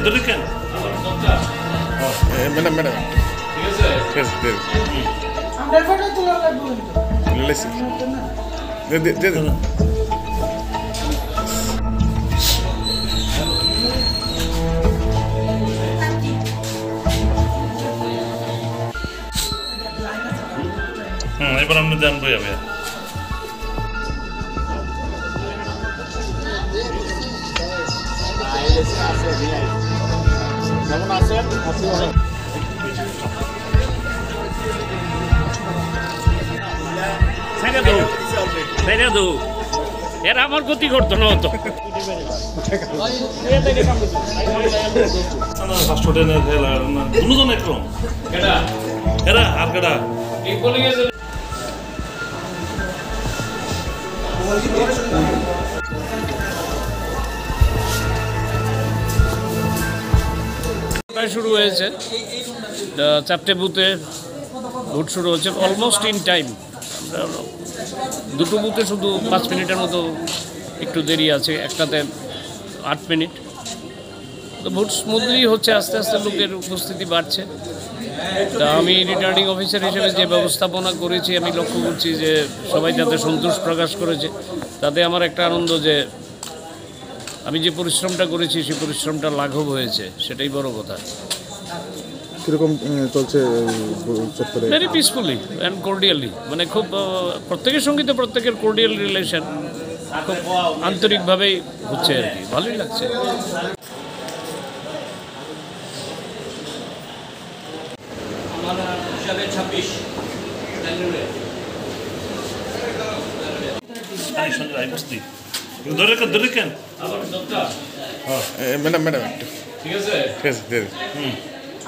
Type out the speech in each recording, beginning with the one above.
ধরে কেন madam madam ঠিক আছে আমরা ফটো তোলা লাগবে লেসি দে এবার আপনি দেন বই হবে এরা আমার গতি করতো না হতো দুজন একরম এরা আর কেডা শুরু হয়েছে 4টে বুথে ভোট শুরু হচ্ছে অলমোস্ট ইন টাইম। দুটো বুথে শুধু 5 মিনিটের মতো একটু দেরি আছে, একটাতে 8 মিনিট। তো ভোট স্মুথলি হচ্ছে, আস্তে আস্তে লোকের উপস্থিতি বাড়ছে। তা আমি রিটার্নিং অফিসার হিসেবে যে ব্যবস্থাপনা করেছি, আমি লক্ষ্য করছি যে সবাই যাতে সন্তোষ প্রকাশ করেছে, তাতে আমার একটা আনন্দ যে আমি যে পরিশ্রমটা করেছি সেই পরিশ্রমটা লাঘব হয়েছে, সেটাই বড় কথা। কীরকম চলছে? ভেরি পিসফুলি অ্যান্ড কর্ডিয়ালি, মানে খুব প্রত্যেকের সঙ্গে তো প্রত্যেকের কর্ডিয়াল রিলেশন খুব আন্তরিকভাবেই হচ্ছে আর কি, ভালোই লাগছে। ধরে কেন ম্যাডাম ম্যাডাম ঠিক আছে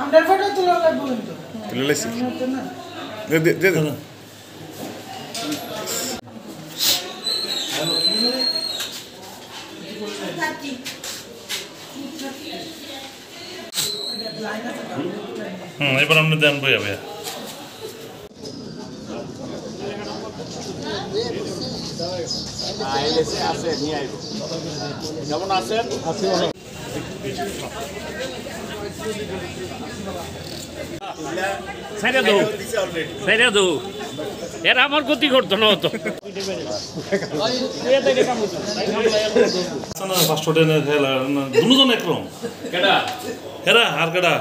আমরা ফটো তোলা লাগবে লেসি দে এবার আপনি দেন বই হবে কেমন আছেন? এরা আমার গতি করতো না হতো দুজন একরম এরা আর কেডা